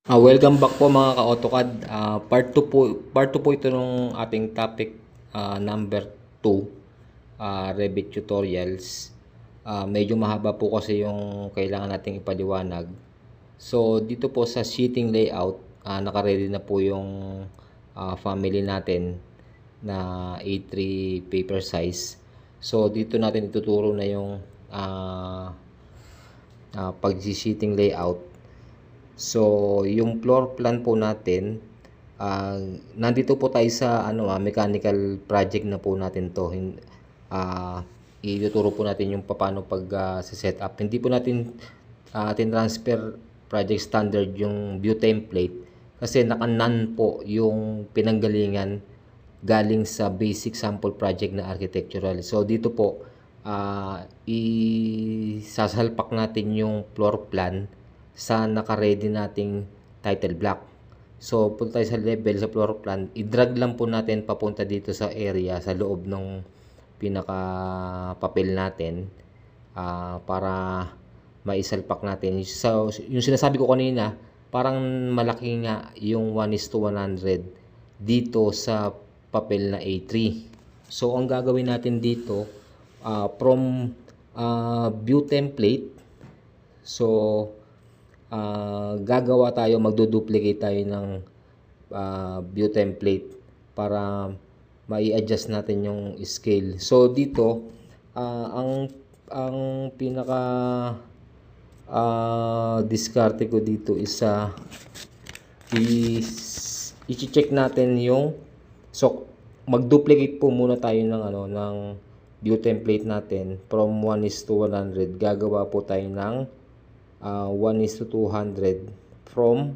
Welcome back po mga ka-AutoCAD. Part 2 po ito ng ating topic number 2, Revit tutorials. Medyo mahaba po kasi yung kailangan nating ipaliwanag. So dito po sa sheeting layout, naka-ready na po yung family natin na A3 paper size. So dito natin ituturo na yung pag-sheeting layout. So, yung floor plan po natin, nandito po tayo sa mechanical project na po natin to. Ituturo po natin yung paano set up. Hindi po natin tin-transfer project standard yung view template kasi naka-none po yung pinanggalingan galing sa basic sample project na architectural. So, dito po, isasalpak natin yung floor plan sa naka-ready nating title block. So, punta tayo sa level sa floor plan. I-drag lang po natin papunta dito sa area sa loob ng pinaka papel natin para maisalpak natin. So, yung sinasabi ko kanina, parang malaki nga yung 1:100 dito sa papel na A3. So, ang gagawin natin dito from view template. So, gagawa tayo, magdo-duplicate tayo ng view template para mai-adjust natin yung scale. So dito ang pinaka diskarte ko dito is i-check natin yung mag-duplicate po muna tayo ng view template natin from 1:100. Gagawa po tayo ng 1:200 from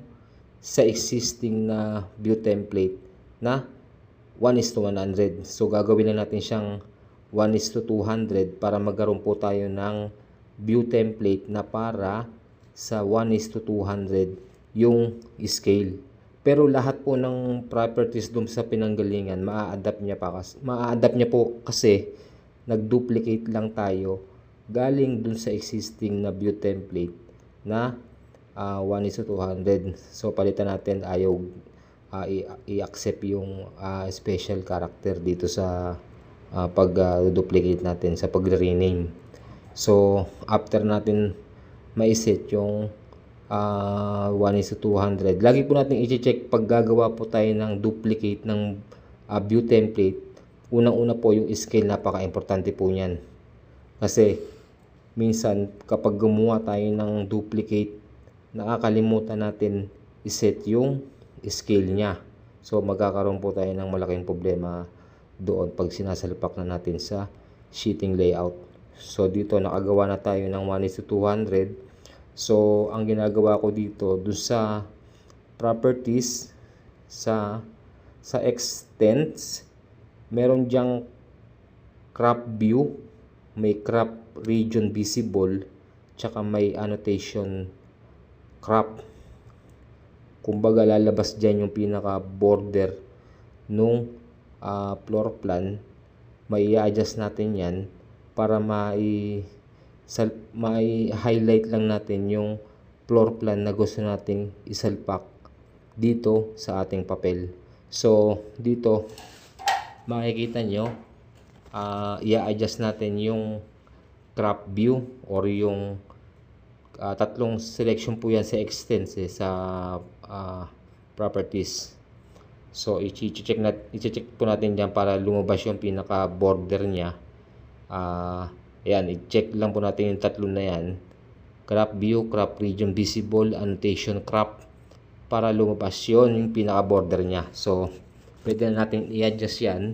sa existing na view template na 1:100. So gagawin lang natin siyang 1:200 para magkaroon po tayo ng view template na para sa 1:200 yung scale. Pero lahat po ng properties dun sa pinanggalingan, maa-adapt niya po kasi nag-duplicate lang tayo galing dun sa existing na view template na 1:200. So palitan natin, ayaw i-accept yung special character dito sa pag-duplicate natin sa pag-rename. So after natin ma-set yung 1:200, lagi po natin i-check pag gagawa po tayo ng duplicate ng view template. Unang-una po yung scale, napaka-importante po niyan. Kasi minsan kapag gumawa tayo ng duplicate, nakakalimutan natin iset yung scale niya. So magkakaroon po tayo ng malaking problema doon pag sinasalpak na natin sa sheeting layout. So dito nakagawa na tayo ng 1:200. So ang ginagawa ko dito dun sa properties, sa extents, meron diyang crop view, may crop region visible, tsaka may annotation crop. Kumbaga lalabas dyan yung pinaka border nung floor plan. May i-adjust natin yan para mai-highlight lang natin yung floor plan na gusto nating isalpak dito sa ating papel. So dito makikita nyo, i-adjust natin yung crop view or yung tatlong selection po yan sa extents sa properties. So i-check po natin dyan para lumabas yung pinaka border nya. Ayan, i-check lang po natin yung tatlo na yan: crop view, crop region visible, annotation crop, para lumabas yun yung pinaka border nya. So pwede na natin i-adjust yan.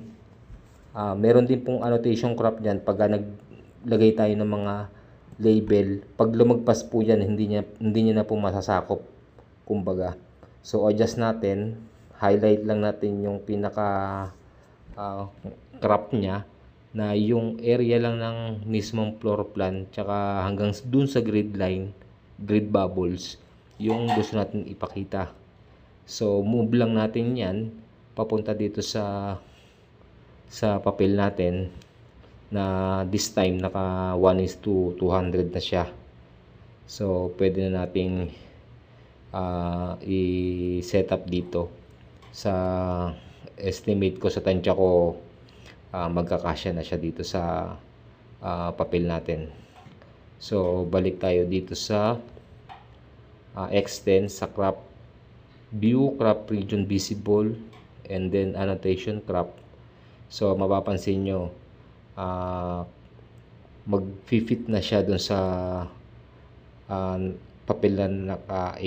Meron din pong annotation crop dyan pag naglagay tayo ng mga label. Pag lumagpas po yan, hindi niya na po masasakop, kumbaga. So adjust natin, highlight lang natin yung pinaka crop nya, na yung area lang ng mismong floor plan, tsaka hanggang dun sa grid line, grid bubbles, yung gusto natin ipakita. So move lang natin yan papunta dito sa papel natin, na this time naka 1:200 na siya. So pwede na nating i-set up dito. Sa estimate ko sa tansya ko, magkakasya na siya dito sa papel natin. So balik tayo dito sa extend, sa crop view, crop region visible, and then annotation crop. So mapapansin nyo, mag-fit na siya dun sa papel na naka